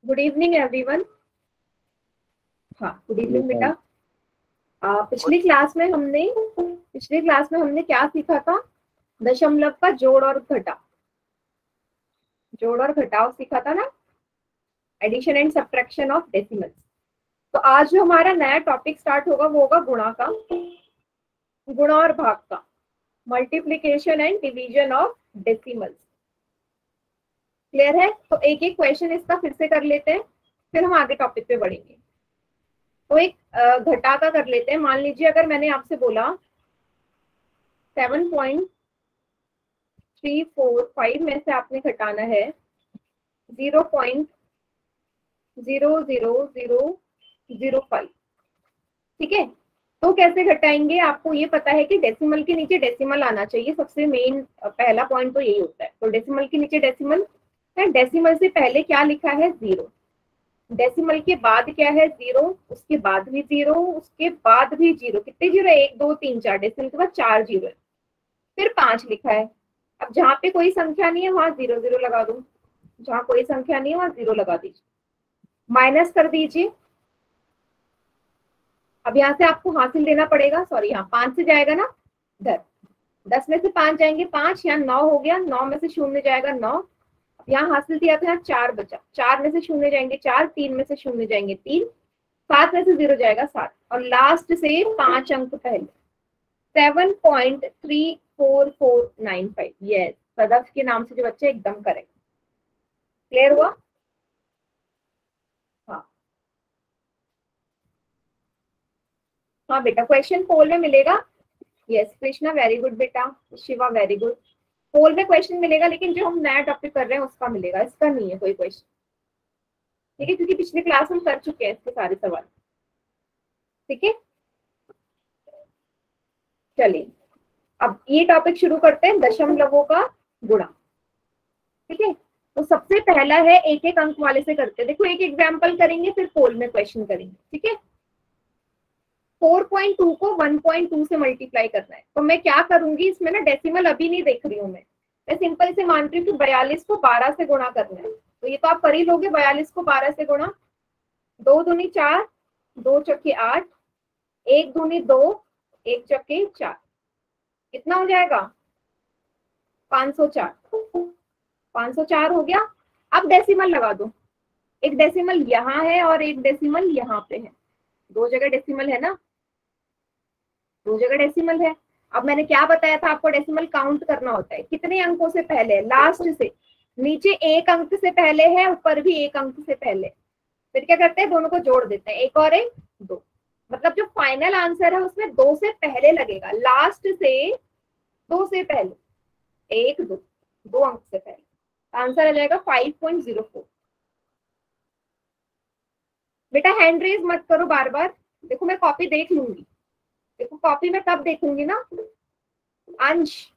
Good evening everyone. हाँ, good evening बेटा। पिछली क्लास में हमने क्या सीखा था? दशमलव का जोड़ और घटाव सीखा था ना, addition and subtraction of decimals. तो आज जो हमारा नया टॉपिक स्टार्ट होगा वो होगा गुणा और भाग का, multiplication and division of decimals. Clear है? तो एक एक क्वेश्चन इसका फिर से कर लेते हैं, फिर हम आगे टॉपिक पे बढ़ेंगे। तो एक घटा का कर लेते हैं। मान लीजिए अगर मैंने आपसे बोला 7.345 में से आपने घटाना है 0.00005। ठीक है, तो कैसे घटाएंगे? आपको ये पता है कि डेसिमल के नीचे डेसिमल आना चाहिए, सबसे मेन पहला पॉइंट तो यही होता है। तो डेसिमल के नीचे डेसिमल है, डेसिमल से पहले क्या लिखा है? 0। डेसिमल के बाद क्या है? 0, उसके बाद भी 0, उसके बाद भी 0। कितने 0? 1 2 3 4। डेसिमल के बाद 4 0 है, फिर 5 लिखा है। अब जहां पे कोई संख्या नहीं है वहां 0 0 लगा दो, जहां कोई संख्या नहीं है वहां 0 लगा दीजिए, माइनस कर दीजिए। अब यहाँ से आपको हासिल देना पड़ेगा, सॉरी यहाँ 5 से जाएगा ना इधर, 10 में से 5 जाएंगे 5, यहाँ 9 हो गया, 9 में से 0 जाएगा 9। यहाँ हासिल दिया था, यहाँ 4 बचा, 4 में से 0 जाएंगे 4, 3 में से 0 जाएंगे 3, 7 में से 0 जाएगा 7, और लास्ट से 5 अंक पहले 7.34495। यस, सदफ के नाम से जो बच्चे एकदम करेक्ट। क्लियर हुआ? हाँ हाँ बेटा, क्वेश्चन पोल में मिलेगा। यस कृष्णा, वेरी गुड बेटा। Shiva, very good. पोल में क्वेश्चन मिलेगा, लेकिन जो हम नया टॉपिक कर रहे हैं उसका मिलेगा, इसका नहीं है कोई क्वेश्चन। ठीक है, क्योंकि पिछले क्लास हम कर चुके हैं इसके सारे सवाल। ठीक है, चलिए अब ये टॉपिक शुरू करते हैं, दशमलवों का गुणा। ठीक है, तो सबसे पहला है एक एक अंक वाले से करते हैं। देखो एक एग्जाम्पल करेंगे, फिर पोल में क्वेश्चन करेंगे। ठीक है, 4.2 को 1.2 से मल्टीप्लाई करना है। तो मैं क्या करूंगी, इसमें ना डेसिमल अभी नहीं देख रही हूँ मैं सिंपल से मान रही हूँ कि 42 को 12 से गुणा करना है। तो ये तो आप कर ही लोगे, 42 को 12 से गुणा। 2 दूनी 4, 2 चौके 8, 1 दूनी 2, 1 चौके 4, कितना हो जाएगा? 504। 504 हो गया। अब डेसिमल लगा दो, एक डेसिमल यहाँ है और एक डेसिमल यहाँ पे है, दो जगह डेसिमल है ना, दो जगह डेसिमल है। अब मैंने क्या बताया था आपको? डेसिमल काउंट करना होता है, कितने अंकों से पहले? लास्ट से, नीचे एक अंक से पहले है, ऊपर भी एक अंक से पहले। फिर क्या करते हैं? दोनों को जोड़ देते हैं, एक और एक 2। मतलब जो फाइनल आंसर है उसमें 2 से पहले लगेगा, लास्ट से 2 से पहले, 1 2, 2 अंक से पहले। आंसर आ जाएगा 5.04। बेटा हैंड रेज मत करो बार बार, देखो मैं कॉपी देख लूंगी। देखो कॉपी में कब देखूंगी ना, अंश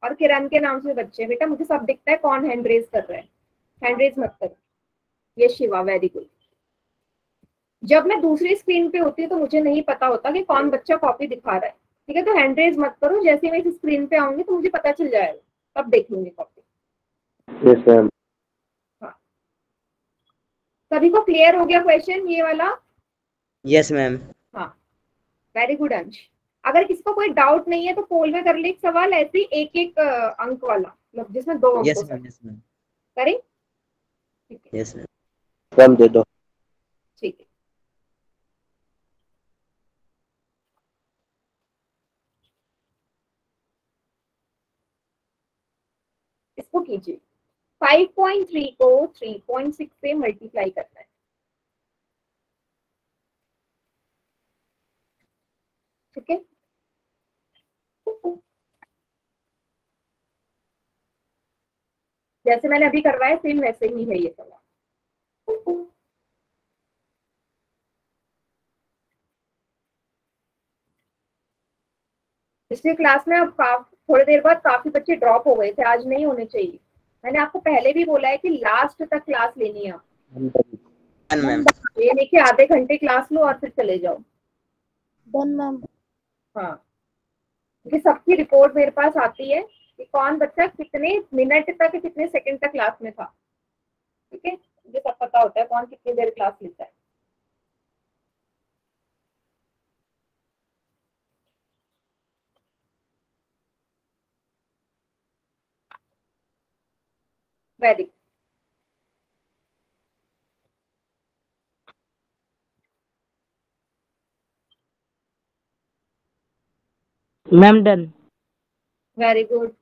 और किरण के नाम से बच्चे बेटा, मुझे सब दिखता है कौन हैंड रेज कर रहा है। हैंड रेज मत करो। ये शिवा, वेरी गुड। जब मैं दूसरी स्क्रीन पे होती हूँ तो मुझे नहीं पता होता कि कौन बच्चा कॉपी दिखा रहा है। ठीक है, तो हैंड रेज मत करो, जैसे मैं इस स्क्रीन पे आऊंगी तो मुझे पता चल जाएगा, तब देख लूंगी कॉपी। Yes ma'am. हाँ, सभी को क्लियर हो गया क्वेश्चन ये वाला? Yes ma'am. हाँ, वेरी गुड अंश। अगर किसको कोई डाउट नहीं है तो पोल में कर ले एक सवाल, ऐसे एक एक अंक वाला, मतलब जिसमें 2 अंक यस हो मैम। सकते। Yes ma'am. करें? ठीक है, यस मैम। कम दे दो। ठीक है। इसको कीजिए, 5.3 को 3.6 से मल्टीप्लाई करना है। ठीक है, जैसे मैंने अभी करवाया सेम वैसे ही है ये सवाल। पिछली क्लास में अब थोड़ी देर बाद काफी बच्चे ड्रॉप हो गए थे, आज नहीं होने चाहिए। मैंने आपको पहले भी बोला है कि लास्ट तक क्लास लेनी है आप। मैम। ये नहीं कि आधे घंटे क्लास लो और फिर चले जाओ। Done ma'am. हाँ, क्योंकि सबकी रिपोर्ट मेरे पास आती है कि कौन बच्चा कितने मिनट तक, कितने सेकंड तक क्लास में था। ठीक है, मुझे सब बहुत पता होता है कौन कितनी देर क्लास लेता है। Very ma'am done. Very good.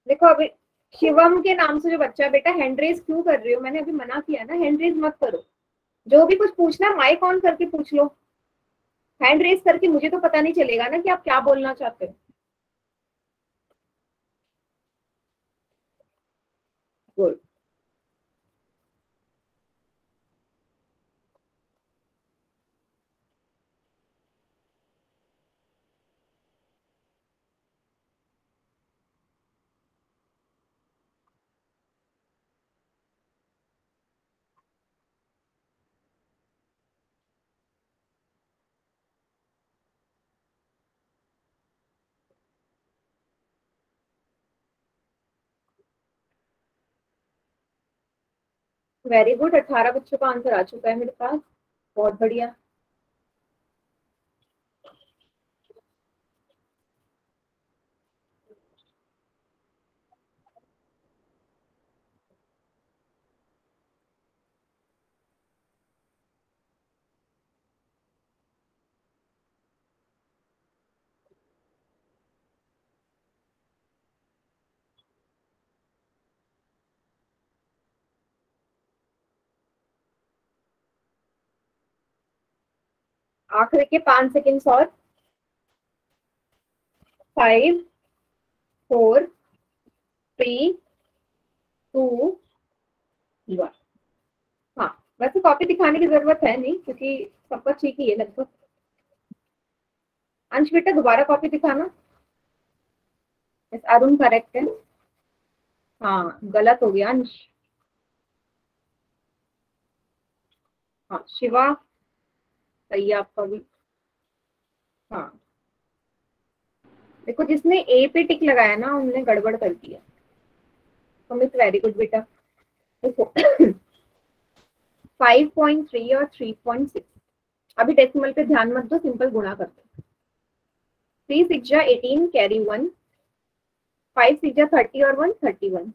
देखो अभी शिवम के नाम से जो बच्चा है, बेटा हैंड रेज क्यों कर रही हो? मैंने अभी मना किया ना, हैंड रेज मत करो। जो भी कुछ पूछना है माइक ऑन करके पूछ लो। हैंड रेज करके मुझे तो पता नहीं चलेगा ना कि आप क्या बोलना चाहते हो। गुड। Very good. 18 बच्चों का आंसर आ चुका है मेरे पास। बहुत बढ़िया। आखिर के 5 सेकेंड्स और। 5 4 3 2 1। हाँ, वैसे कॉपी दिखाने की जरूरत है नहीं क्योंकि सबका ठीक ही है लगभग। अंश बेटा दोबारा कॉपी दिखाना। अरुण करेक्ट है। हाँ गलत हो गया अंश। हाँ शिवा सही है आपका भी। हाँ देखो जिसने ए पे टिक लगाया ना उन्होंने गड़बड़ कर दिया। सुमित वेरी गुड बेटा। देखो 5.3 और 3.6। अभी डेसिमल पे ध्यान मत दो, सिंपल गुणा कर दो। 3 6 जा 18 कैरी 1। 5 6 जा 30 और 1 31।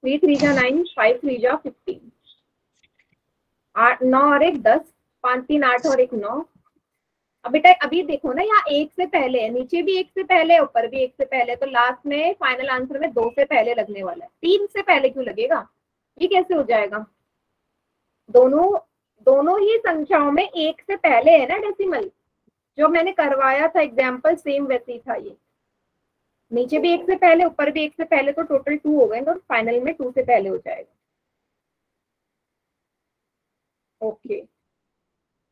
3 3 जा 9 5 3 जा 15। 8 9 और 1 10। 5 3 8 और 1 9। अब बेटा अभी देखो ना, यहाँ 1 से पहले है, नीचे भी 1 से पहले, ऊपर भी 1 से पहले, तो लास्ट में फाइनल आंसर में 2 से पहले लगने वाला है। 3 से पहले क्यों लगेगा? ये कैसे हो जाएगा? दोनों दोनों ही संख्याओं में 1 से पहले है ना डेसिमल। जो मैंने करवाया था एग्जाम्पल सेम वैसे ही था। ये नीचे भी 1 से पहले, ऊपर भी 1 से पहले, तो टोटल 2 हो गए, तो फाइनल में 2 से पहले हो जाएगा। ओके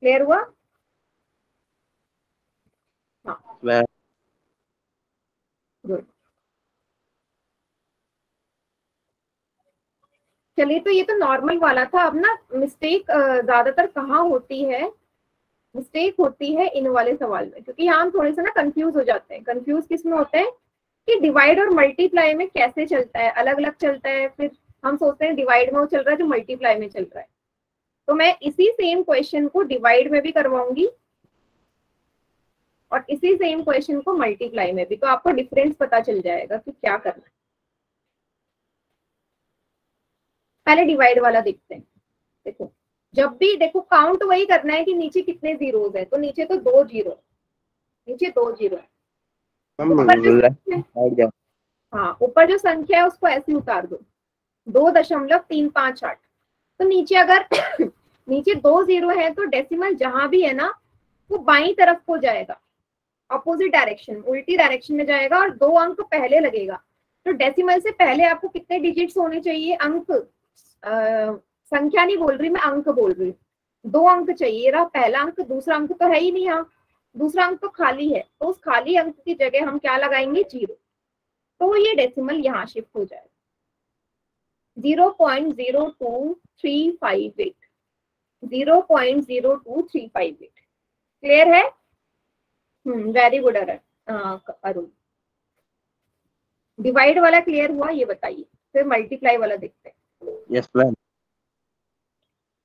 क्लियर हुआ? हाँ मैम गुड। चलिए तो ये तो नॉर्मल वाला था। अब ना मिस्टेक ज्यादातर कहाँ होती है? मिस्टेक होती है इन वाले सवाल में, क्योंकि यहाँ हम थोड़े से ना कंफ्यूज हो जाते हैं। कंफ्यूज किस में होते हैं कि डिवाइड और मल्टीप्लाई में कैसे चलता है, अलग अलग चलता है। फिर हम सोचते हैं डिवाइड में वो चल रहा है जो मल्टीप्लाई में चल रहा है। तो मैं इसी सेम क्वेश्चन को डिवाइड में भी करवाऊंगी और इसी सेम क्वेश्चन को मल्टीप्लाई में भी, तो आपको डिफरेंस पता चल जाएगा कि क्या करना है। पहले डिवाइड वाला देखते हैं। देखो जब भी देखो काउंट वही करना है कि नीचे कितने जीरोस है, तो नीचे तो 2 जीरो, नीचे 2 जीरो है। ऊपर जो संख्या है, हाँ ऊपर जो संख्या है उसको ऐसे उतार दो, 2.358। तो नीचे अगर नीचे 2 जीरो है तो डेसिमल जहां भी है ना वो बाई तरफ को जाएगा, अपोजिट डायरेक्शन, उल्टी डायरेक्शन में जाएगा और 2 अंक पहले लगेगा। तो डेसिमल से पहले आपको कितने डिजिट्स होने चाहिए? अंक, संख्या नहीं बोल रही मैं, अंक बोल रही हूँ। 2 अंक चाहिए। रहा पहला अंक, दूसरा अंक तो है ही नहीं यहाँ, दूसरा अंक तो खाली है, तो उस खाली अंक की जगह हम क्या लगाएंगे? जीरो। तो ये डेसिमल यहाँ शिफ्ट हो जाएगा। 0.02358, 0.02358। क्लियर है? Very good Arun. डिवाइड वाला क्लियर हुआ, ये बताइए, फिर मल्टीप्लाई वाला देखते हैं। Yes ma'am.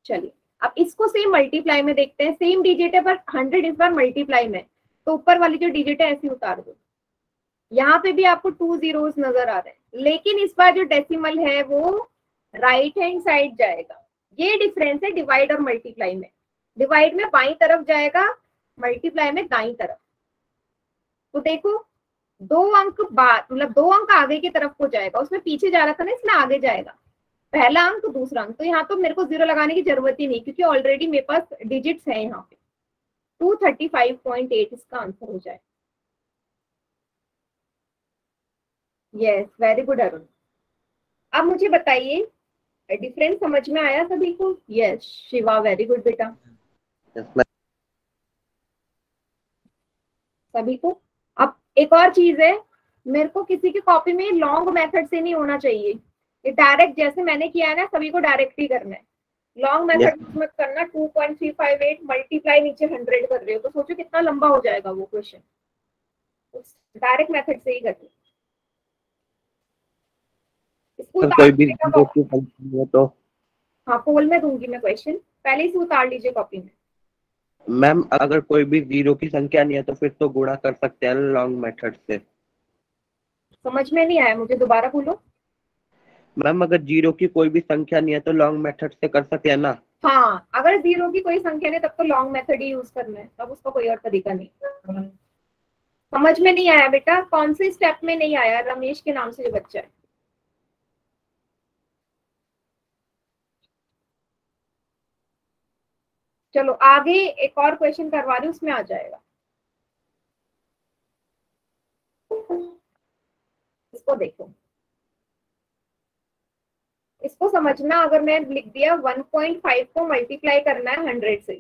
चलिए अब इसको सेम मल्टीप्लाई में देखते हैं। सेम डिजिट है पर 100 इस बार मल्टीप्लाई में, तो ऊपर वाली जो डिजिट है ऐसी उतार दो। यहाँ पे भी आपको 2 zeros नजर आ रहे हैं, लेकिन इस बार जो डेसिमल है वो राइट हैंड साइड जाएगा। ये डिफरेंस है डिवाइड और मल्टीप्लाई में। डिवाइड में बाईं तरफ जाएगा, मल्टीप्लाई में दाईं तरफ। तो देखो 2 अंक बाद, मतलब 2 अंक आगे की तरफ को जाएगा, उसमें पीछे जा रहा था ना, इसमें आगे जाएगा। पहला अंक दूसरा अंक, तो यहाँ तो मेरे को 0 लगाने की जरूरत ही नहीं, क्योंकि ऑलरेडी मेरे पास डिजिट्स है यहाँ पे। 235.8 इसका आंसर हो जाए। Yes very good Arun. अब मुझे बताइए डिफरेंस समझ में आया सभी को? यस शिवा वेरी गुड बेटा। Yes ma'am. सभी को। अब एक और चीज है, मेरे को किसी की कॉपी में लॉन्ग मेथड से नहीं होना चाहिए। ये डायरेक्ट जैसे मैंने किया है ना, सभी को डायरेक्ट ही करना है। लॉन्ग मेथड मत करना। 2.358 मल्टीप्लाई नीचे 100 कर रहे हो, तो सोचो कितना लंबा हो जाएगा वो क्वेश्चन। डायरेक्ट मेथड से ही करना। इसको उतार कोई भी लीजिएगा जीरो की फंक्शन है तो हाँ पोल में दूंगी मैं क्वेश्चन, पहले से उतार लीजिए कॉपी में। मैम अगर कोई भी जीरो की संख्या नहीं है तो फिर तो गुणा कर सकते हैं लॉन्ग मेथड से। समझ में नहीं आया मुझे, दोबारा बोलो। मैम अगर जीरो की कोई भी संख्या नहीं है तो लॉन्ग मेथड से कर सकते हैं ना। हाँ अगर 0 की कोई संख्या नहीं तब तो लॉन्ग मेथड ही यूज करना है, तब उसका कोई और तरीका नहीं। समझ में नहीं आया बेटा? कौन से स्टेप में नहीं आया? रमेश के नाम से जो बच्चा है। चलो आगे एक और क्वेश्चन करवा रही हूँ, उसमें आ जाएगा। इसको देखो, इसको समझना। अगर मैं लिख दिया 1.5 को मल्टीप्लाई करना है 100 से,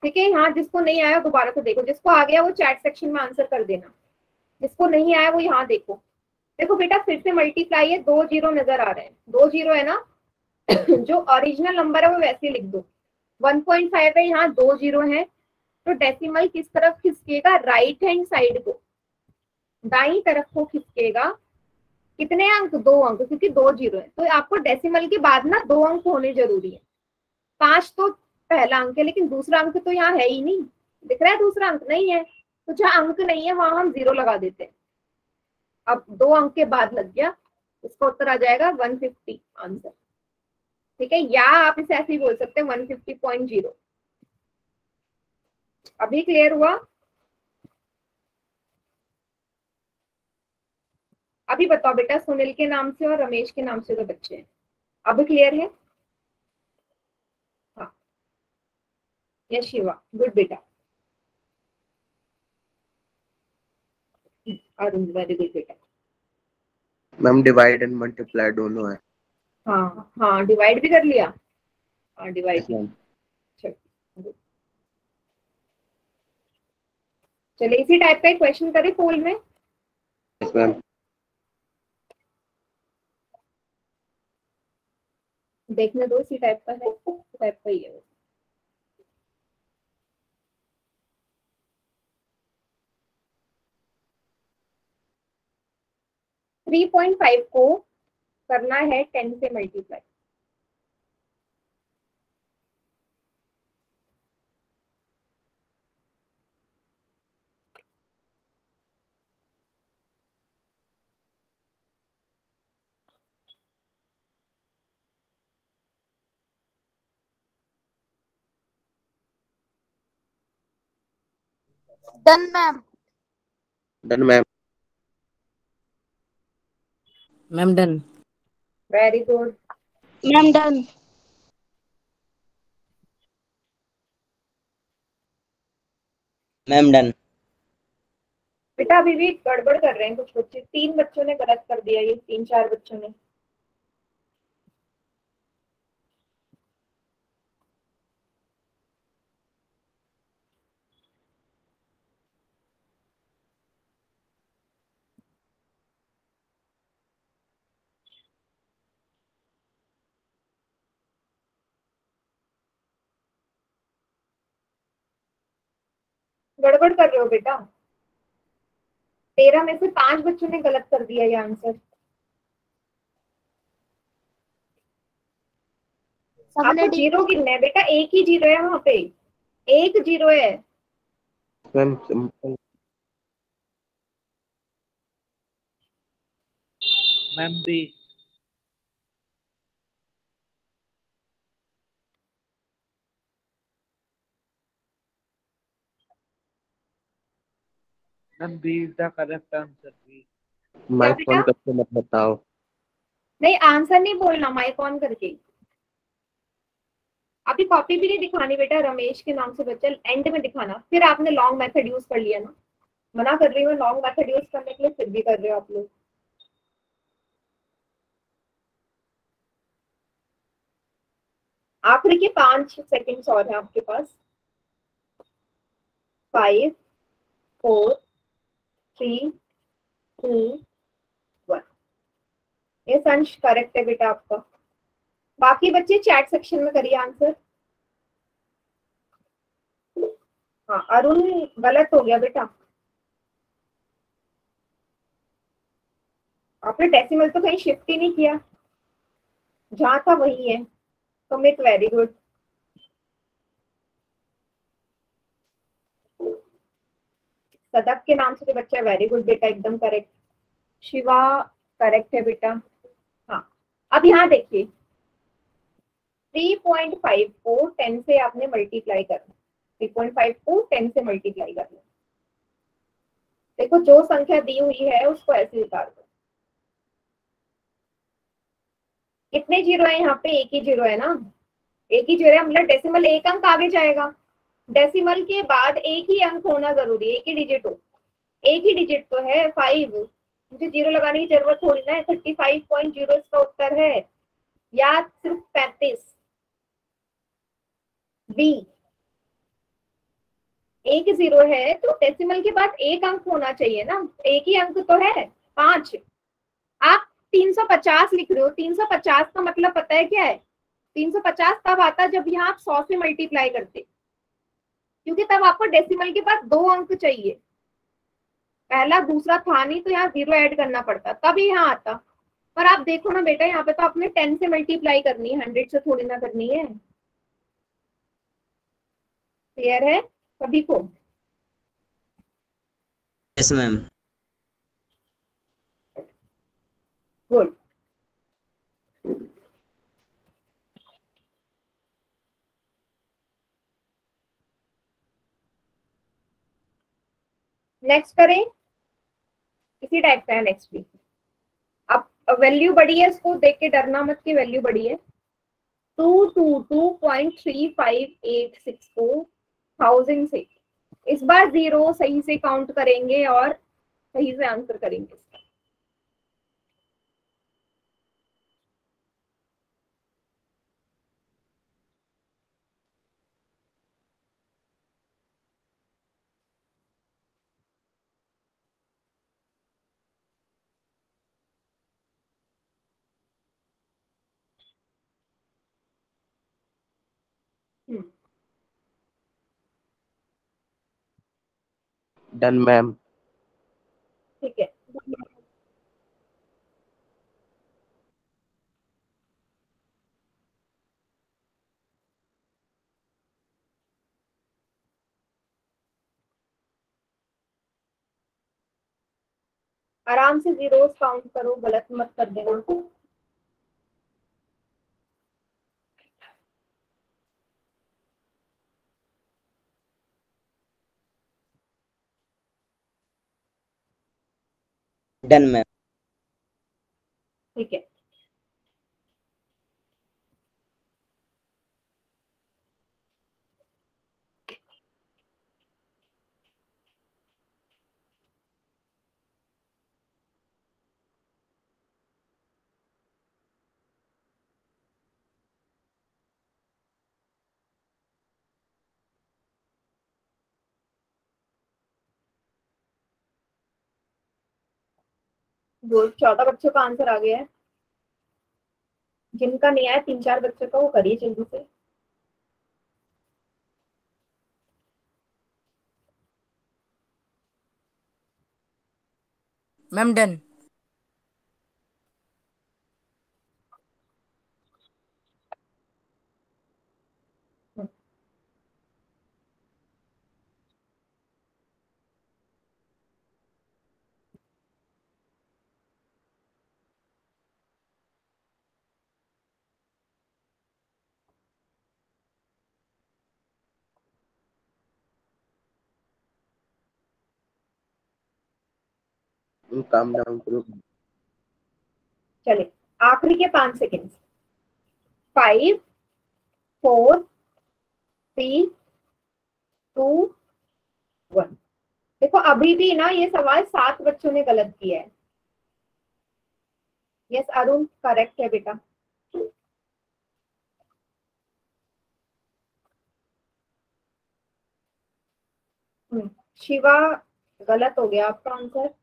ठीक है। यहाँ जिसको नहीं आया दोबारा से देखो, जिसको आ गया वो चैट सेक्शन में आंसर कर देना, जिसको नहीं आया वो यहाँ देखो। देखो बेटा फिर से मल्टीप्लाई है, 2 जीरो नजर आ रहे हैं, 2 जीरो है ना। जो ओरिजिनल नंबर है वो वैसे लिख दो। 1.5 है, यहाँ 2 जीरो है, तो डेसिमल किस तरफ खिसकेगा? राइट हैंड साइड को, दाई तरफ को खिसकेगा। कितने अंक? 2 अंक, क्योंकि 2 जीरो है तो आपको डेसिमल के बाद ना 2 अंक होने जरूरी है। 5 तो पहला अंक है, लेकिन दूसरा अंक तो यहाँ है ही नहीं। दिख रहा है दूसरा अंक नहीं है, तो जहाँ अंक नहीं है वहां हम 0 लगा देते हैं। अब 2 अंक के बाद लग गया, इसका उत्तर आ जाएगा 150 आंसर। ठीक है, या आप इसे ऐसे ही बोल सकते हैं 150.0। अभी क्लियर हुआ? अभी बताओ बेटा, सुनील के नाम से और रमेश के नाम से जो बच्चे हैं, अब क्लियर है? हाँ यस शिवा गुड बेटा। अरुण वेरी गुड बेटा। मैम डिवाइड एंड मल्टीप्लाई दोनों है। हाँ हाँ डिवाइड भी कर लिया। हाँ डिवाइड यस भी। मैम। चलो चलिए इसी टाइप का एक क्वेश्चन करें पोल में। Yes ma'am. देखने दो, इसी टाइप का है, टाइप का ही है। 3.5 को करना है 10 से multiply. Done ma'am. Done ma'am. Ma'am done. Very good. Ma'am done. Ma'am done. बेटा अभी भी गड़बड़ कर रहे हैं कुछ बच्चे, 3 बच्चों ने गलत कर दिया, ये 3-4 बच्चों ने। गड़बड़ कर रहे हो बेटा। 13 में से 5 बच्चों ने गलत कर दिया ये आंसर। आपको जीरो गिनना है बेटा, एक ही जीरो है वहां पे, एक जीरो है। Ma'am B. Ma'am B is the correct answer. B. Mike on करके मत बताओ। नहीं, आंसर नहीं बोलना माइक ऑन करके। अभी कॉपी भी नहीं दिखानी बेटा, रमेश के नाम से बच्चा एंड में दिखाना। फिर आपने लॉन्ग मेथड यूज कर लिया ना, मना कर रही हूँ लॉन्ग मेथड यूज करने के लिए, फिर भी कर रहे हो आप लोग। आखिरी के 5 सेकंड्स और हैं आपके पास। 5 4 3 2 1। ये संश करेक्ट है बेटा आपका। बाकी बच्चे चैट सेक्शन में करिए आंसर। हाँ अरुण गलत हो गया बेटा, आपने डेसिमल तो कहीं शिफ्ट ही नहीं किया, जहां था वही है। Sumit very good. सदक के नाम से जो बच्चा, वेरी गुड बेटा, एकदम करेक्ट। शिवा करेक्ट है बेटा। हाँ अब यहाँ देखिए, 3.5 को 10 से आपने मल्टीप्लाई करना। 3.5 को 10 से मल्टीप्लाई करना। देखो जो संख्या दी हुई है उसको ऐसे उतार दो। कितने जीरो है यहाँ पे? एक ही जीरो है ना, एक ही जीरो है, मतलब डेसिमल एक अंक आगे जाएगा। डेसिमल के बाद एक ही अंक होना जरूरी है, एक ही डिजिट हो। एक ही डिजिट तो है 5, मुझे जीरो लगाने की जरूरत थोड़ी ना है। 35.0 इसका उत्तर है, या सिर्फ 35। बी, एक जीरो है तो डेसिमल के बाद एक अंक होना चाहिए ना, एक ही अंक तो है 5। आप 350 लिख रहे हो, 350 का मतलब पता है क्या है? 350 तब आता जब यहाँ आप 100 से मल्टीप्लाई करते, क्योंकि तब आपको डेसिमल के बाद 2 अंक चाहिए। पहला दूसरा था नहीं तो यहाँ जीरो ऐड करना पड़ता, तब यहाँ आता। पर आप देखो ना बेटा, यहाँ पे तो आपने 10 से मल्टीप्लाई करनी है, 100 से थोड़ी ना करनी है। क्लियर है सभी को? Yes ma'am. गुड। नेक्स्ट करें, इसी टाइप का है नेक्स्ट भी। अब वैल्यू बड़ी है, इसको देख के डरना मत कि वैल्यू बड़ी है। 222.3586 को 1000 से, इस बार जीरो सही से काउंट करेंगे और सही से आंसर करेंगे। Done ma'am. ठीक है, आराम से जीरो काउंट करो, गलत मत कर देना। Done ma'am. ठीक है, वो 14 बच्चों का आंसर आ गया है। जिनका नहीं आया 3-4 बच्चों का, वो करिए जल्दी से। Ma'am done. काम डाउन करो। चले आखिरी के 5 सेकेंड। 5 4 3 2 1। देखो अभी भी ना ये सवाल 7 बच्चों ने गलत किया है। यस अरुण करेक्ट है बेटा। शिवा गलत हो गया आपका आंसर।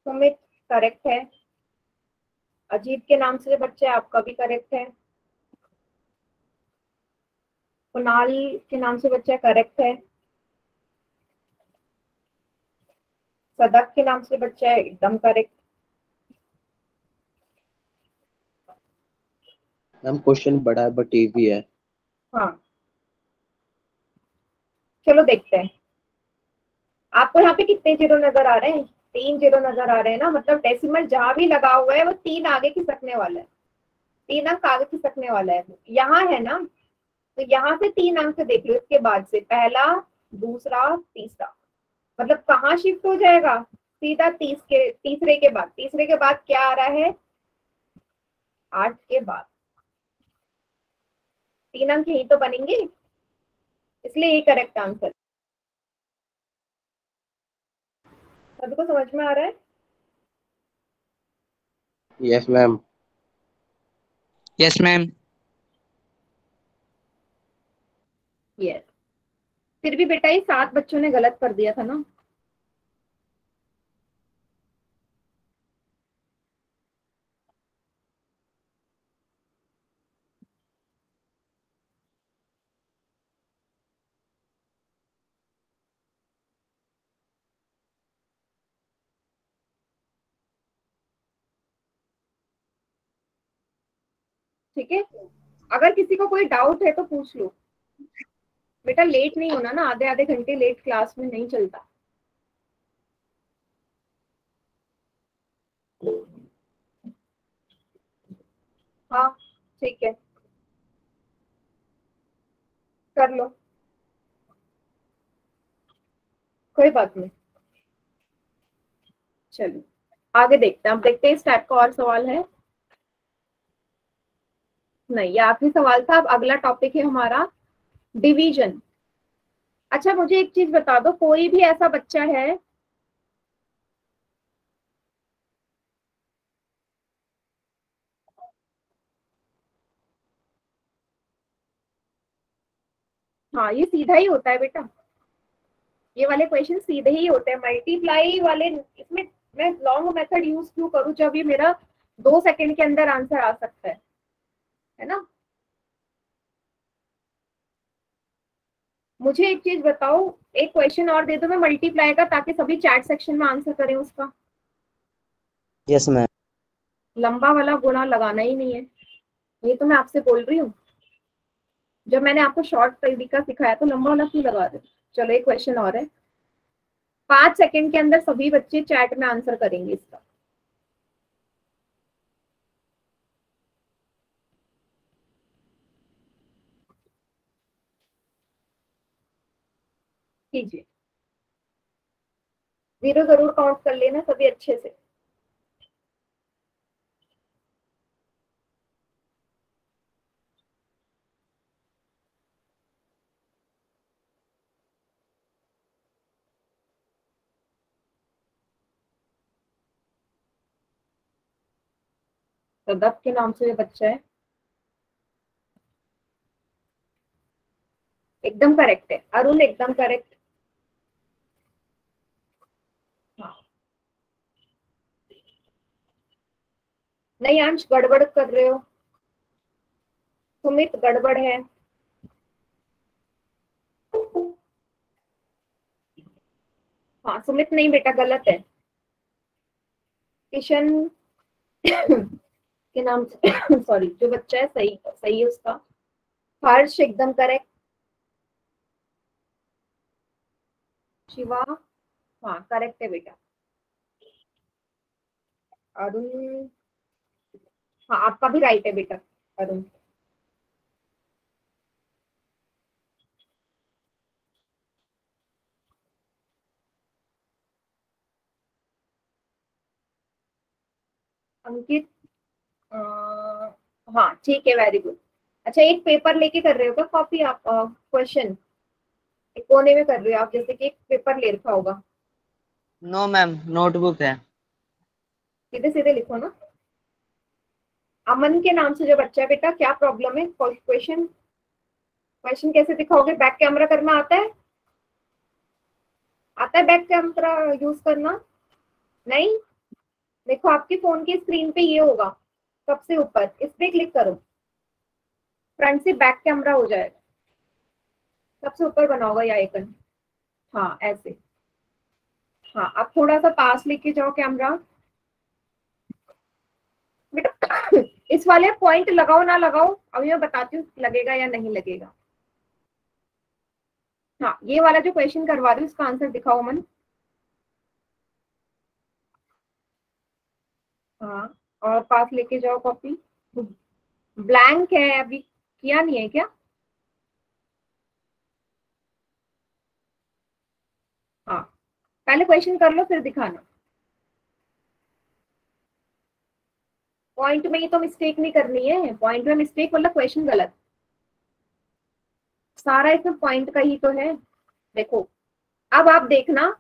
सुमित करेक्ट है। अजीत के नाम से बच्चा है आपका भी करेक्ट है। कुणाल के नाम से बच्चा करेक्ट है। सदक के नाम से बच्चा है एकदम करेक्ट। मैम क्वेश्चन बड़ा है बट इजी है। हाँ चलो देखते हैं आपको यहाँ पे कितने जीरो नजर आ रहे हैं। 3 जीरो नजर आ रहे हैं ना, मतलब डेसिमल जहां भी लगा हुआ है वो 3 आगे खिसकने वाला है। 3 अंक आगे खिसकने वाला है। यहाँ है ना, तो यहाँ से 3 अंक देख लो। इसके बाद से पहला दूसरा तीसरा, मतलब कहाँ शिफ्ट हो जाएगा सीधा 30 के बाद क्या आ रहा है 8 के बाद। 3 अंक यही तो बनेंगे, इसलिए ये करेक्ट आंसर। सभी को समझ में आ रहा है? Yes ma'am. Yes ma'am. Yes. फिर भी बेटा ये 7 बच्चों ने गलत कर दिया था ना। ठीक है, अगर किसी को कोई डाउट है तो पूछ लो। बेटा लेट नहीं होना ना, आधे आधे घंटे लेट क्लास में नहीं चलता। हाँ ठीक है कर लो, कोई बात नहीं। चलो आगे देखते हैं। अब देखते हैं इस टाइप का और सवाल है नहीं, ये आखिरी सवाल था। अब अगला टॉपिक है हमारा डिवीजन। अच्छा मुझे एक चीज बता दो, कोई भी ऐसा बच्चा है हाँ ये सीधा ही होता है बेटा, ये वाले क्वेश्चन सीधे ही होते हैं। मल्टीप्लाई वाले इसमें मैं लॉन्ग मेथड यूज क्यों करूं जब ये मेरा 2 सेकंड के अंदर आंसर आ सकता है ना। मुझे एक चीज बताओ, एक क्वेश्चन और दे दो मैं मल्टीप्लाई का, ताकि सभी चैट सेक्शन में आंसर करें उसका। Yes ma'am. लंबा वाला गुणा लगाना ही नहीं है, ये तो मैं आपसे बोल रही हूँ। जब मैंने आपको शॉर्ट तरीका सिखाया तो लंबा वाला क्यों लगा रहे हो। चलो एक क्वेश्चन और है, 5 सेकंड के अंदर सभी बच्चे चैट में आंसर करेंगे इसका। कीजिए, जीरो जरूर काउंट कर लेना सभी अच्छे से। सदक के नाम से ये बच्चा है, एकदम करेक्ट है। अरुण एकदम करेक्ट। हाँ नहीं अंश गड़बड़ कर रहे हो, सुमित गड़बड़ है। हाँ सुमित नहीं बेटा, गलत है। किशन के नाम से सॉरी, जो बच्चा है सही सही है उसका। हर्ष एकदम करेक्ट। शिवा हाँ करेक्ट है बेटा। अरुण हाँ आपका भी राइट है बेटा अरुण। अंकित हाँ ठीक है, वेरी गुड। अच्छा एक पेपर लेके कर रहे हो क्या कॉपी आप? क्वेश्चन एक कोने में कर रहे हो आप, जैसे कि एक पेपर ले रखा होगा। नो मैम, नोटबुक है। सीधे सीधे लिखो ना। अमन के नाम से जो बच्चा है बेटा, क्या प्रॉब्लम है? क्वेश्चन क्वेश्चन कैसे दिखाओगे? बैक कैमरा करना आता है? आता है बैक कैमरा यूज करना? नहीं। देखो आपके फोन की स्क्रीन पे ये होगा सबसे ऊपर, इस पे क्लिक करो, फ्रंट से बैक कैमरा हो जाएगा। सबसे ऊपर बना होगा ये आइकन। हाँ ऐसे। हाँ अब थोड़ा सा पास लेके जाओ कैमरा बेटा। इस वाले पॉइंट लगाओ ना लगाओ, अभी मैं बताती हूँ लगेगा या नहीं लगेगा। हाँ ये वाला जो क्वेश्चन करवा रही हूँ इसका आंसर दिखाओ मन। हाँ और पास लेके जाओ कॉपी। ब्लैंक है अभी, किया नहीं है क्या? हाँ पहले क्वेश्चन कर लो फिर दिखाना। पॉइंट में ही तो मिस्टेक नहीं करनी है, पॉइंट में मिस्टेक मतलब क्वेश्चन गलत। सारा इसमें पॉइंट का ही तो है। देखो अब आप देखना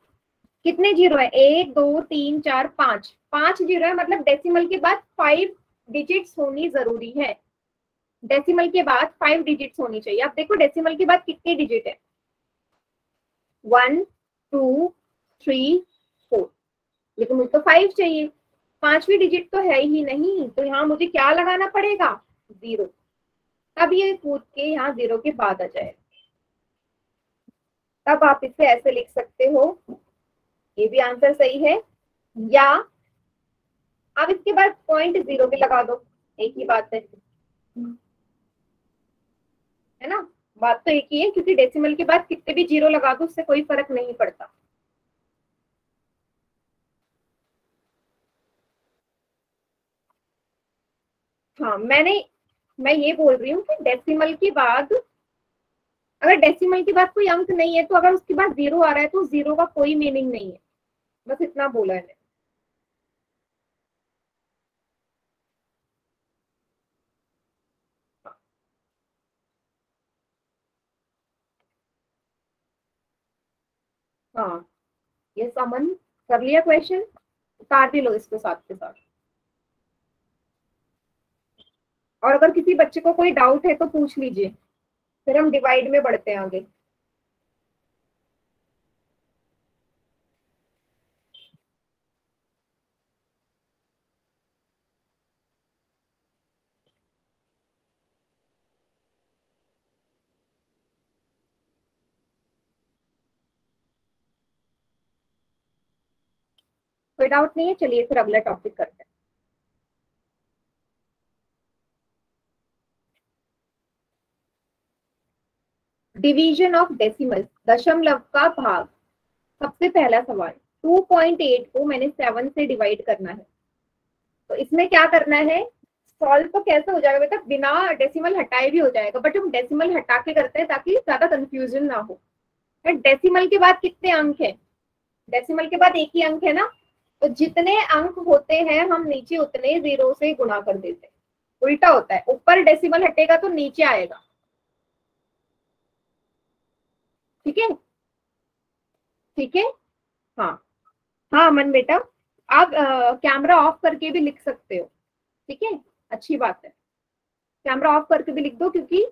कितने जीरो है, 1 2 3 4 5, 5 जीरो है, मतलब डेसिमल के बाद 5 डिजिट्स होनी जरूरी है। डेसिमल के बाद 5 डिजिट्स होनी चाहिए। आप देखो डेसिमल के बाद कितने डिजिट है, 1 2 3 4, लेकिन मुझे तो 5 चाहिए। 5वीं डिजिट तो है ही नहीं, तो यहाँ मुझे क्या लगाना पड़ेगा? 0। तब ये कूद के यहाँ 0 के बाद आ जाए। तब आप इसे ऐसे लिख सकते हो, ये भी आंसर सही है। या अब इसके बाद पॉइंट 0 भी लगा दो, एक ही बात है ना? बात तो एक ही है, क्योंकि डेसिमल के बाद कितने भी 0 लगा दो उससे कोई फर्क नहीं पड़ता। हाँ मैं ये बोल रही हूँ कि डेसिमल के बाद, अगर डेसिमल के बाद कोई अंक नहीं है तो अगर उसके बाद 0 आ रहा है तो 0 का कोई मीनिंग नहीं है। बस इतना बोला है। हाँ ये समन कर लिया क्वेश्चन, उतार भी लो इसको साथ के साथ। और अगर किसी बच्चे को कोई डाउट है तो पूछ लीजिए, फिर हम डिवाइड में बढ़ते हैं आगे। कोई डाउट नहीं है, चलिए फिर अगला टॉपिक करते हैं। डिवीजन ऑफ डेसिमल, दशमलव का भाग। सबसे पहला सवाल, 2.8 को मैंने 7 से डिवाइड करना है, तो इसमें क्या करना है? सॉल्व तो कैसे हो जाएगा बेटा? बिना डेसिमल हटाए भी हो जाएगा, बट हम डेसिमल हटा के करते हैं ताकि ज्यादा कंफ्यूजन ना हो। डेसिमल के बाद कितने अंक है? डेसिमल के बाद एक ही अंक है ना, तो जितने अंक होते हैं हम नीचे उतने 0 से गुणा कर देते हैं। उल्टा होता है, ऊपर डेसिमल हटेगा तो नीचे आएगा। ठीक है ठीक है। हाँ हाँ अमन बेटा, आप कैमरा ऑफ करके भी लिख सकते हो। ठीक है, अच्छी बात है, कैमरा ऑफ करके भी लिख दो, क्योंकि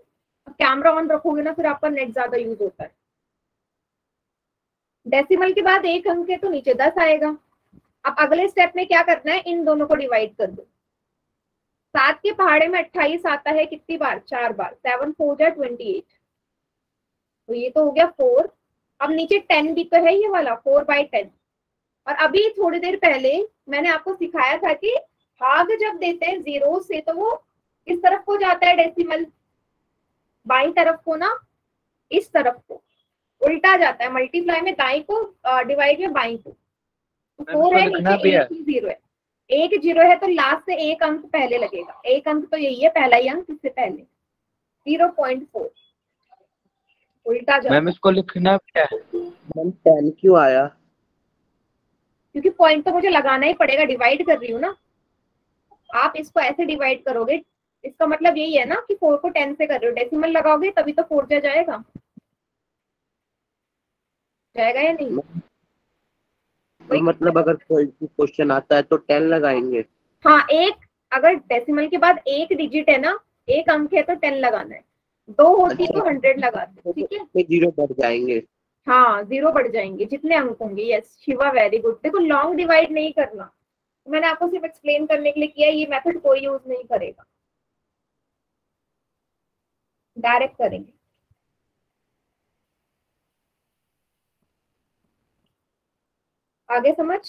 कैमरा ऑन रखोगे ना फिर आपका नेट ज्यादा यूज होता है। डेसिमल के बाद एक अंक है तो नीचे 10 आएगा। अब अगले स्टेप में क्या करना है? इन दोनों को डिवाइड कर दो। 7 के पहाड़े में 28 आता है कितनी बार? 4 बार। 7 4 जा 28, तो ये तो हो गया 4। अब नीचे 10 भी तो है, ये वाला 4/10। और अभी थोड़ी देर पहले मैंने आपको सिखाया था कि भाग जब देते हैं जीरो से तो वो किस तरफ को जाता है डेसिमल, बाई तरफ को ना, इस तरफ को उल्टा जाता है। मल्टीप्लाई में दाई को, डिवाइड में बाई को। तो 4 है, नीचे एक ही जीरो है, एक जीरो है तो लास्ट से एक अंक पहले लगेगा। एक अंक तो यही है, पहला ही अंक इससे पहले 0.4 उल्टा जाता है। मैम इसको लिखना भी है। मैम 10 क्यों आया? क्योंकि पॉइंट तो मुझे लगाना ही पड़ेगा, डिवाइड कर रही हूँ ना। आप इसको ऐसे डिवाइड करोगे, इसका मतलब यही है ना कि 4 को 10 से कर रहे हो, डेसिमल लगाओगे तभी तो 4 जाएगा, जाएगा या नहीं? तो मतलब अगर कोई क्वेश्चन आता है तो 10 लगाएंगे? हाँ, एक अगर डेसिमल के बाद एक डिजिट है ना, एक अंक है तो 10 लगाना है, 2 होती है तो 100 लगाते हैं, ठीक है। जीरो बढ़ जाएंगे। हाँ, 0 बढ़ जाएंगे जितने अंक होंगे। Yes Shiva, very good. देखो लॉन्ग डिवाइड नहीं करना, मैंने आपको सिर्फ एक्सप्लेन करने के लिए किया, ये मेथड कोई यूज नहीं करेगा, डायरेक्ट करेंगे। आगे समझ,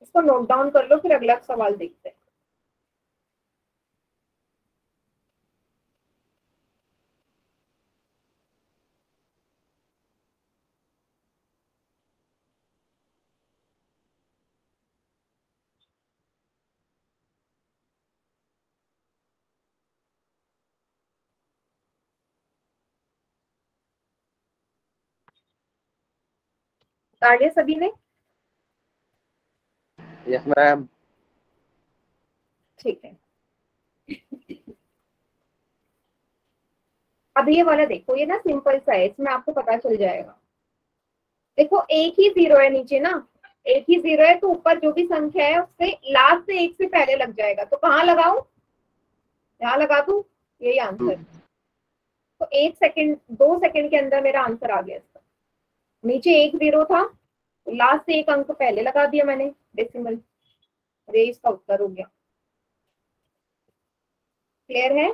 इसको नोट डाउन कर लो, फिर अगला सवाल देखते हैं। आगे सभी ने, यस मैम। ठीक है। अब ये वाला देखो, ये ना सिंपल सा है, इसमें आपको पता चल जाएगा। देखो एक ही जीरो है नीचे ना, एक ही जीरो है तो ऊपर जो भी संख्या है उससे लास्ट से एक से पहले लग जाएगा। तो कहाँ लगाऊं, यहाँ लगा दूं, यही आंसर। तो 1 सेकंड 2 सेकंड के अंदर मेरा आंसर आ गया इसका। नीचे एक जीरो था, लास्ट से एक अंक पहले लगा दिया मैंने डेसिमल, और ये इसका उत्तर हो गया। क्लियर है?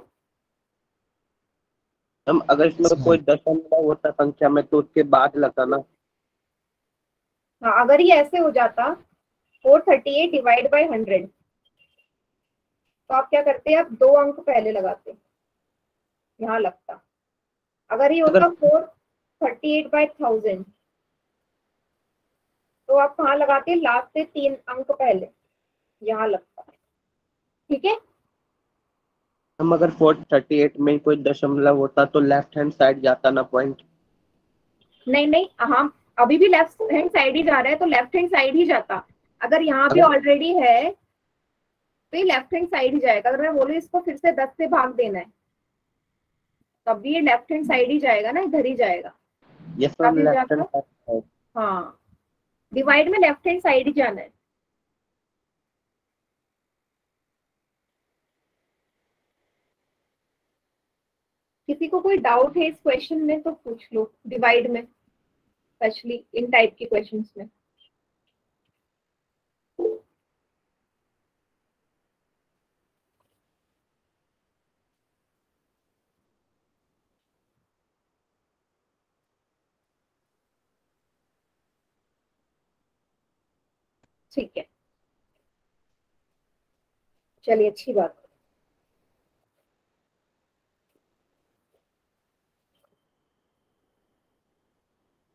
हम अगर इसमें कोई दशमलव होता संख्या में तो उसके बाद लगाना। हाँ, अगर ये ऐसे हो जाता 438 डिवाइड बाई 100, तो आप क्या करते हैं, आप 2 अंक पहले लगाते, यहाँ लगता। अगर ये होता 438/1000, तो आप कहाँ लगाते, लास्ट से 3 अंक पहले, यहाँ लगता। ठीक है। हम अगर 438 में कोई दशमलव होता तो लेफ्ट हैंड साइड जाता ना पॉइंट? नहीं नहीं, हाँ अभी भी लेफ्ट हैंड साइड ही जा रहा है तो लेफ्ट हैंड साइड ही जाता। अगर यहाँ पे ऑलरेडी है तो ये लेफ्ट हैंड साइड ही जाएगा। अगर मैं बोलूँ इसको फिर से 10 से भाग देना है, तब भी ये लेफ्ट हैंड साइड ही जाएगा ना, इधर ही जाएगा। Yes ma'am, left hand side. हाँ, डिवाइड में लेफ्ट हैंड साइड ही जाना है। किसी को कोई डाउट है इस क्वेश्चन में तो पूछ लो, डिवाइड में, स्पेशली इन टाइप के क्वेश्चंस में। ठीक है, चलिए अच्छी बात।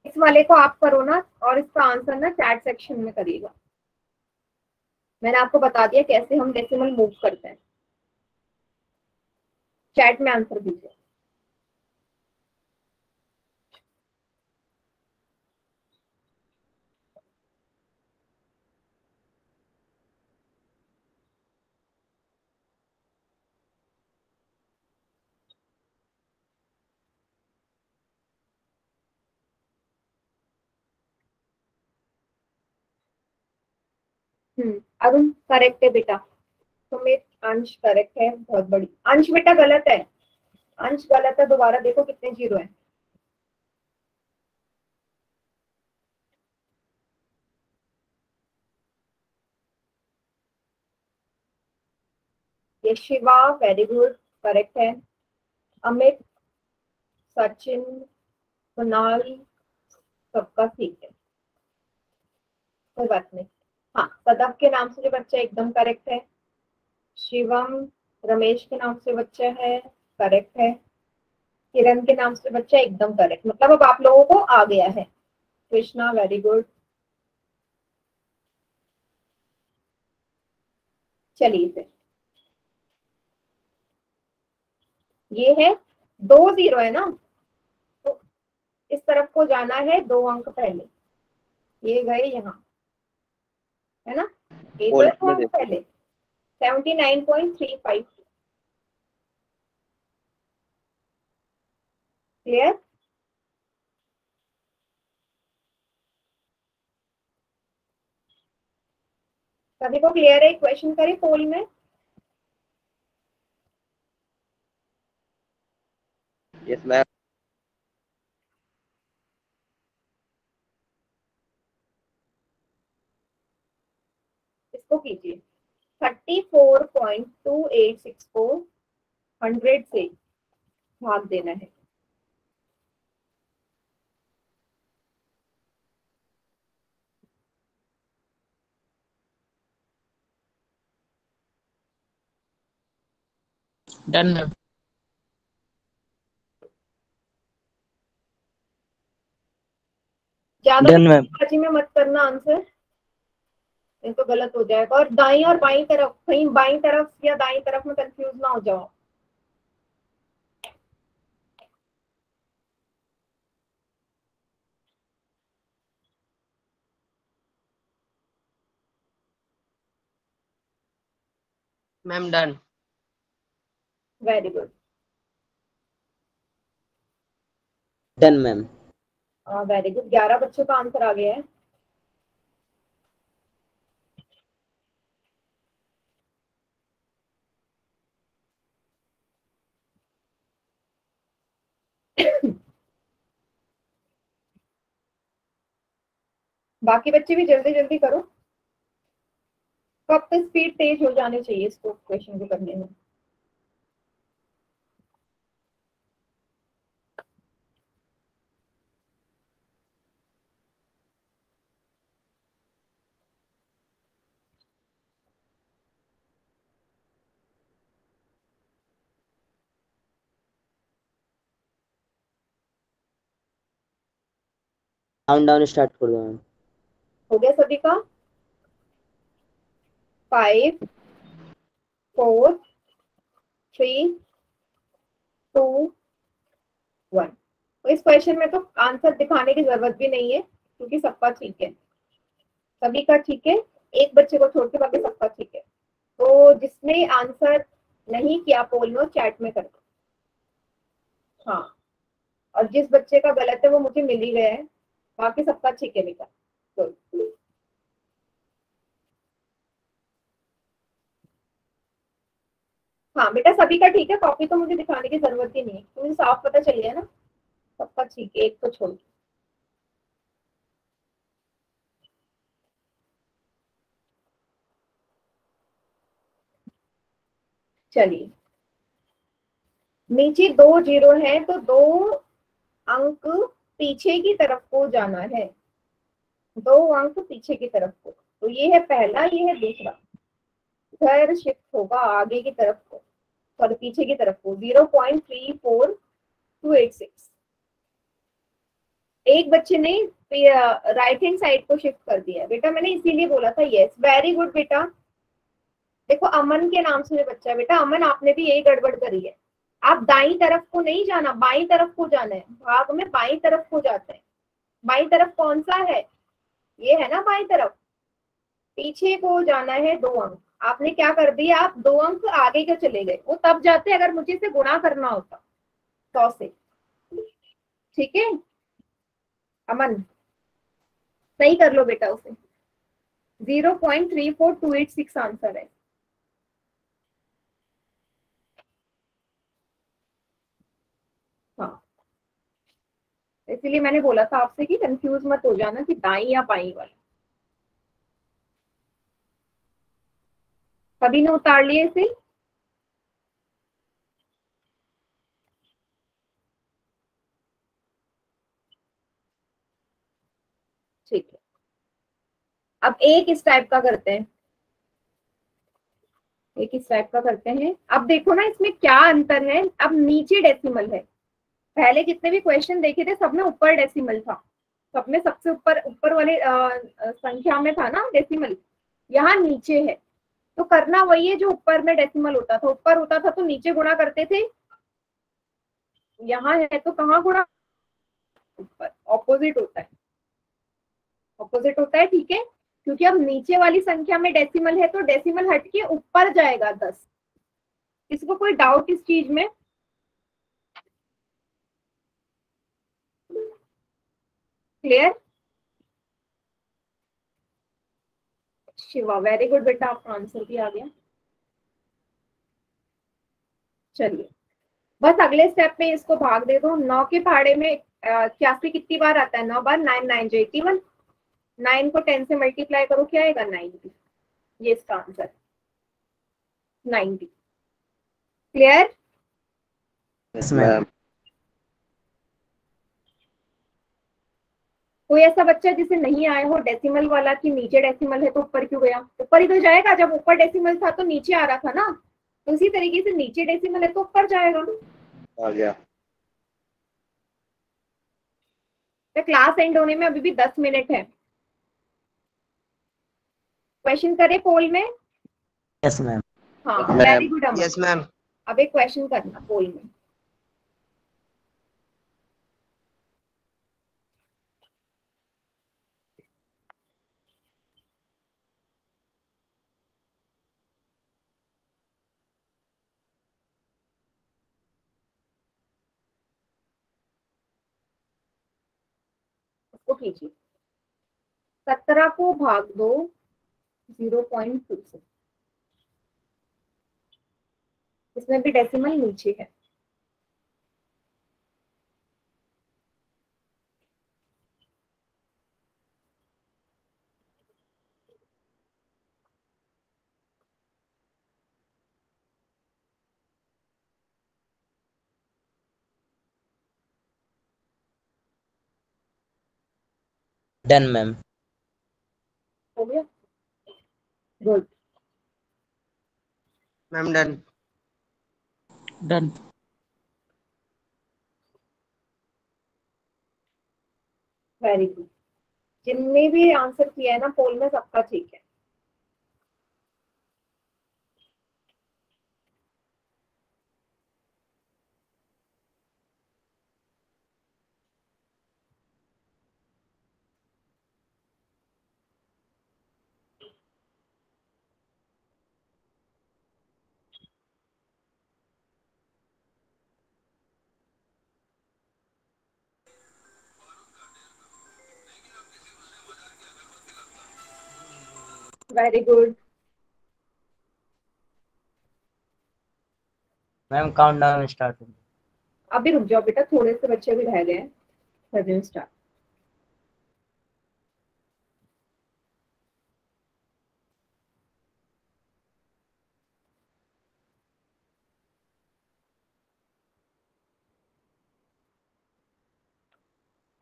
इस वाले को आप करो ना, और इसका आंसर ना चैट सेक्शन में करिएगा। मैंने आपको बता दिया कैसे हम डेसिमल मूव करते हैं। चैट में आंसर दीजिए। अरुण करेक्ट है बेटा, सुमित अंश करेक्ट है, बहुत बड़ी। अंश बेटा गलत है, अंश गलत है, दोबारा देखो कितने जीरो है। ये शिवा वेरी गुड, करेक्ट है। अमित, सचिन, कुणाल, सबका ठीक है, कोई बात नहीं। हाँ, सदफ के नाम से जो बच्चा एकदम करेक्ट है। शिवम, रमेश के नाम से बच्चा है, करेक्ट है। किरण के नाम से बच्चा एकदम करेक्ट, मतलब अब आप लोगों को आ गया है। Krishna, very good. चलिए फिर, ये है 2 0 है ना, तो इस तरफ को जाना है 2 अंक पहले, ये गए यहाँ, है ना, ये तो बोल 2 अंक पहले। 79.35। क्लियर? सभी को क्लियर है? क्वेश्चन करें पोल में। Yes ma'am. इसको कीजिए। 34.2864 को 100 से भाग देना है। Done ma'am. ज्यादा डन मैम। बाजी में मत करना आंसर, नहीं तो गलत हो जाएगा। और दाई और बाई तरफ, कहीं बाई तरफ या दाई तरफ में कंफ्यूज ना हो जाओ। Ma'am done. Very good. Done ma'am. Very good, 11 बच्चों का आंसर आ गया है। बाकी बच्चे भी जल्दी जल्दी करो, कब तक स्पीड तेज हो जानी चाहिए इसको क्वेश्चन को करने में। काउंट डाउन स्टार्ट कर दो मैम। हो गया सभी का? 5 4 3 2 1। तो इस क्वेश्चन में तो आंसर दिखाने की जरूरत भी नहीं है, क्योंकि सबका ठीक है, सभी का ठीक है। एक बच्चे को छोड़ के बाकी सबका ठीक है। तो जिसने आंसर नहीं किया पोल में, चैट में कर दो। हाँ, और जिस बच्चे का गलत है वो मुझे मिल ही गया है, बाकी सबका ठीक है बेटा। Good. हाँ बेटा, सभी का ठीक है, कॉपी तो मुझे दिखाने की जरूरत ही नहीं है, मुझे साफ पता चल गया ना, सबका ठीक है, एक को छोड़ के। चलिए, नीचे 2 0 है तो 2 अंक पीछे की तरफ को जाना है, 2 अंक पीछे की तरफ को। तो ये है पहला, ये है दूसरा। इधर शिफ्ट होगा आगे की तरफ को, सॉरी पीछे की तरफ को, 0.34286। एक बच्चे ने राइट हैंड साइड को शिफ्ट कर दिया है बेटा, मैंने इसीलिए बोला था। यस, वेरी गुड बेटा। देखो अमन के नाम से बच्चा है बेटा, अमन आपने भी यही गड़बड़ करी है। आप दाई तरफ को नहीं जाना, बाई तरफ को जाना है। भाग में बाई तरफ को जाते हैं। बाई तरफ कौन सा है? ये है ना बाई तरफ। पीछे को जाना है 2 अंक। आपने क्या कर दिया, आप 2 अंक आगे के चले गए। वो तब जाते अगर मुझे इसे गुणा करना होता 100 से। ठीक है अमन, सही कर लो बेटा उसे। 0.34286 आंसर है। हाँ, इसीलिए मैंने बोला था आपसे कि कंफ्यूज मत हो जाना कि दाई या बाई वाला। सभी ने उतार लिए इसे? ठीक है, अब एक इस टाइप का करते हैं, एक इस टाइप का करते हैं। अब देखो ना इसमें क्या अंतर है, अब नीचे डेसिमल है। पहले जितने भी क्वेश्चन देखे थे सब में ऊपर डेसिमल था, सब में सबसे ऊपर ऊपर वाले संख्या में था ना डेसिमल, यहाँ नीचे है। तो करना वही है जो ऊपर में डेसिमल होता था, ऊपर होता था तो नीचे गुणा करते थे, यहाँ है तो कहाँ गुणा, ऊपर। ऑपोजिट होता है, ऑपोजिट होता है, ठीक है। क्योंकि अब नीचे वाली संख्या में डेसिमल है तो डेसिमल हट के ऊपर जाएगा 10। किसी को कोई डाउट इस चीज में? क्लियर? शिवा वेरी गुड बेटा, आपका आंसर भी आ गया। चलिए बस अगले स्टेप में इसको भाग दे दो। 9 के पहाड़े में 81 कितनी बार आता है? 9 बार। 9 9 जो 81, 9 को 10 से मल्टीप्लाई करो, क्या आएगा? 90। ये इसका आंसर 90। क्लियर? Yes ma'am. कोई ऐसा बच्चा जिसे नहीं आया हो डेसिमल वाला कि नीचे डेसिमल है तो ऊपर क्यों गया? ऊपर ही तो जाएगा, जब ऊपर डेसिमल था तो नीचे आ रहा था ना, तो उसी तरीके से नीचे डेसिमल है तो ऊपर जाएगा। आ गया। तो क्लास एंड होने में अभी भी 10 मिनट है। क्वेश्चन करें पोल में? Yes ma'am. हाँ ma'am. Very good Aman. Yes ma'am. अब एक क्वेश्चन करना पोल में। उसको कीजिए। 17 को भाग दो 0.2 से, इसमें भी डेसिमल नीचे है। Done ma'am. हो गया? Good. Ma'am done. Done. Very good. जिनने भी आंसर किया है ना पोल में सबका ठीक है। Very good. Ma'am countdown start हो गया। अभी रुक जाओ बेटा, थोड़े से बच्चे भी रह गए हैं। कर स्टार्ट।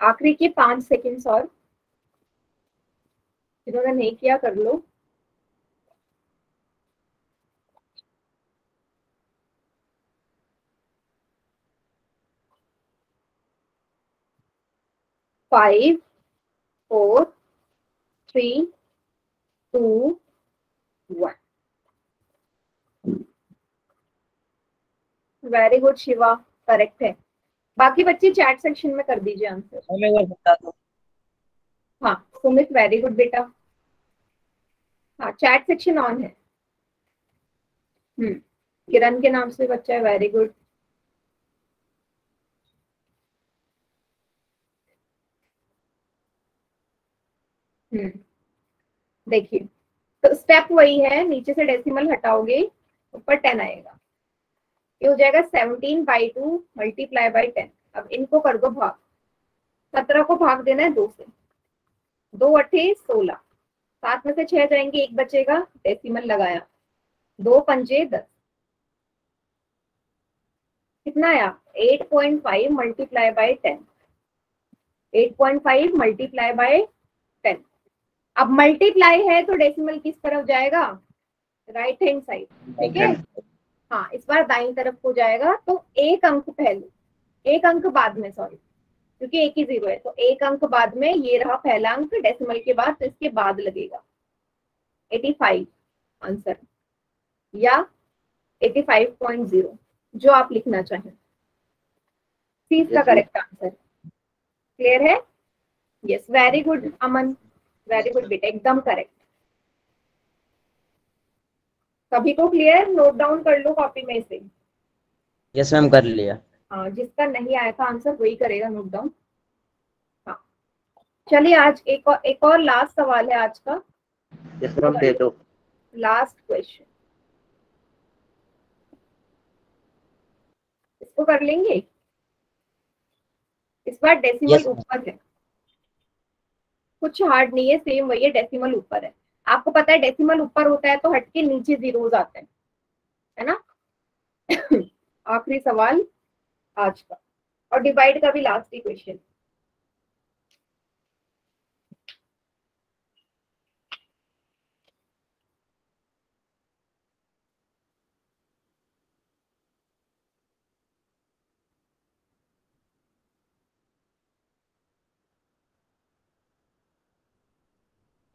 आखिरी के 5 सेकेंड्स और, जिन्होंने नहीं किया कर लो। Five, 4, 3, 2, 1। Very good Shiva, correct है। बाकी बच्चे चैट सेक्शन में कर दीजिए आंसर। मैं बता दूं। हाँ सुमित वेरी गुड बेटा। हाँ चैट सेक्शन ऑन है। किरण के नाम से बच्चा है, वेरी गुड। देखिए तो स्टेप वही है, नीचे से डेसिमल हटाओगे ऊपर 10 आएगा। ये हो जाएगा 17/2 मल्टीप्लाई बाई 10। अब इनको कर दो भाग। 17 को भाग देना है 2 से, 2 8 16, 7 में से 6 जाएंगे, एक बचेगा, डेसिमल लगाया, 2 पंजे 10। कितना आया? 8.5 मल्टीप्लाई बाई 10। 8.5 मल्टीप्लाई बाय अब मल्टीप्लाई है तो डेसिमल किस तरफ जाएगा, राइट हैंड साइड, ठीक है। हाँ, इस बार दाईं तरफ को जाएगा, तो एक अंक पहले, एक अंक बाद में, सॉरी, क्योंकि एक ही जीरो है, तो एक अंक बाद में, ये रहा पहला अंक डेसिमल के बाद, तो इसके बाद लगेगा 85 आंसर, या 85.0, जो आप लिखना चाहें। सी इसका करेक्ट आंसर। क्लियर है? यस, वेरी गुड अमन, वेरी गुड बेटा, एकदम करेक्ट। सभी को क्लियर? नोट डाउन कर लो कॉपी में इसे। यस मैम, कर लिया। हाँ, जिसका नहीं आया था आंसर वही करेगा नोट डाउन। हाँ, चलिए आज एक और लास्ट सवाल है आज का। यस मैम, दे दो। लास्ट क्वेश्चन, इसको कर लेंगे। इस बार डेसिमल Yes, ऊपर है, कुछ हार्ड नहीं है, सेम वही है, डेसिमल ऊपर है। आपको पता है डेसिमल ऊपर होता है तो हट के नीचे जीरोस आते हैं, है ना। आखिरी सवाल आज का, और डिवाइड का भी लास्ट ही क्वेश्चन।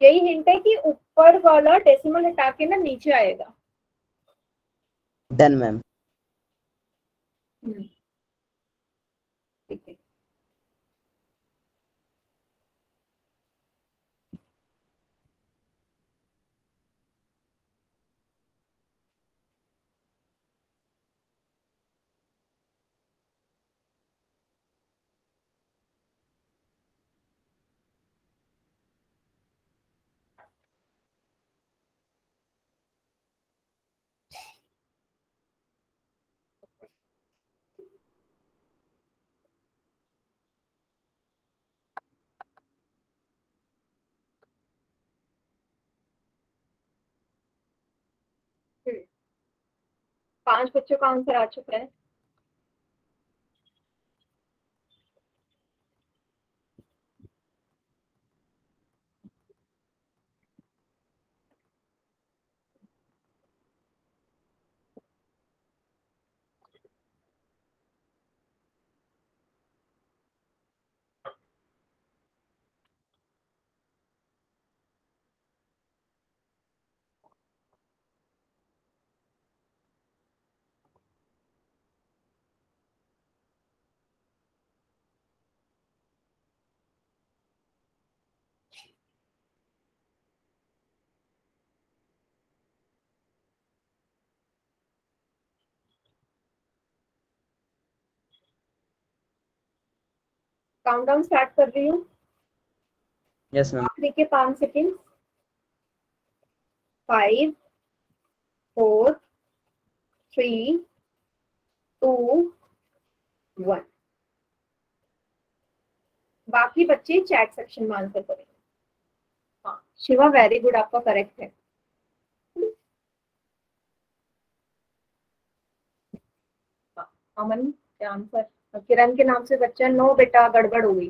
यही हिंट है कि ऊपर वाला डेसिमल हटा के ना नीचे आएगा। Done ma'am. ठीक है, हम्म, 5 बच्चों का आंसर आ चुका है। काउंटडाउन स्टार्ट कर रही हूँ। Yes ma'am. आखिरी के 5 सेकेंड। 5, 4, 3, 2, 1। बाकी बच्चे चैट सेक्शन में आंसर करेंगे। हाँ शिवा, वेरी गुड, आपका करेक्ट है। अमन क्या आंसर? किरण के नाम से बच्चा, नो बेटा, गड़बड़ हो गई,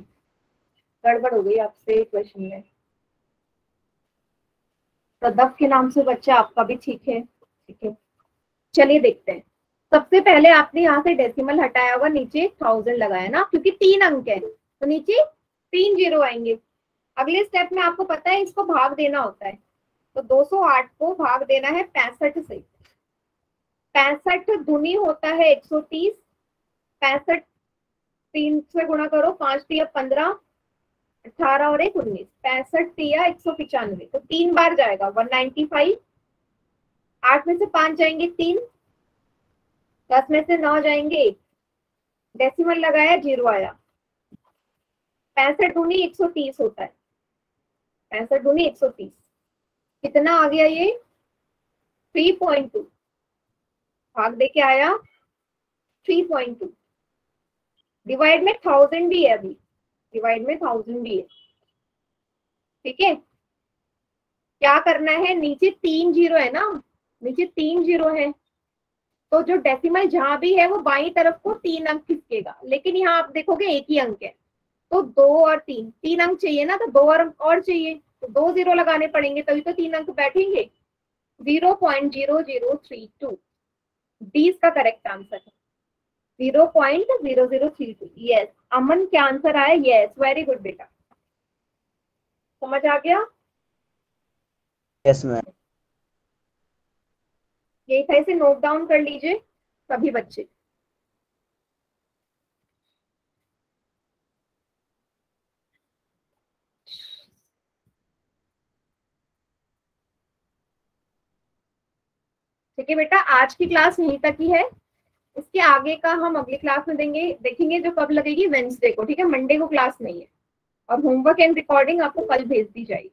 गड़बड़ हो गई आपसे क्वेश्चन में। प्रदप के नाम से बच्चा, आपका भी ठीक है, ठीक है। चलिए देखते हैं। सबसे पहले आपने यहाँ से डेसिमल हटाया होगा, नीचे 1000 लगाया ना, क्योंकि 3 अंक है तो नीचे 3 जीरो आएंगे। अगले स्टेप में आपको पता है इसको भाग देना होता है, तो 208 को भाग देना है 65 से। 65 दूनी होता है 130, 65 3 से गुणा करो, 5 तिया 15, 18 और 1 19, 65 तिया 195, तो 3 बार जाएगा 195। 8 में से 5 जाएंगे 3, 10 में से 9 जाएंगे 1, डेसिमल लगाया 0 आया। 65 दूनी 130 होता है, 65 दूनी 130, कितना आ गया ये 3.2, भाग दे के आया 3.2। डिवाइड में 1000 भी है, अभी डिवाइड में 1000 भी है, ठीक है। क्या करना है, नीचे 3 जीरो है ना, नीचे 3 जीरो है, तो जो डेसिमल जहां भी है वो बाईं तरफ को 3 अंक खिसकेगा, लेकिन यहाँ आप देखोगे एक ही अंक है, तो 2 और 3 अंक चाहिए ना, तो 2 अंक और चाहिए, तो 2 0 लगाने पड़ेंगे तभी तो 3 अंक बैठेंगे। 0.0032 डी इसका करेक्ट आंसर है। 0.0032। यस अमन क्या आंसर आया? यस वेरी गुड बेटा, समझ आ गया? Yes ma'am. ये ऐसे नोट डाउन कर लीजिए सभी बच्चे। ठीक है बेटा, आज की क्लास यहीं तक ही है। इसके आगे का हम अगली क्लास में देखेंगे जो कब लगेगी, वेंसडे को। ठीक है, मंडे को क्लास नहीं है। और होमवर्क एंड रिकॉर्डिंग आपको कल भेज दी जाएगी।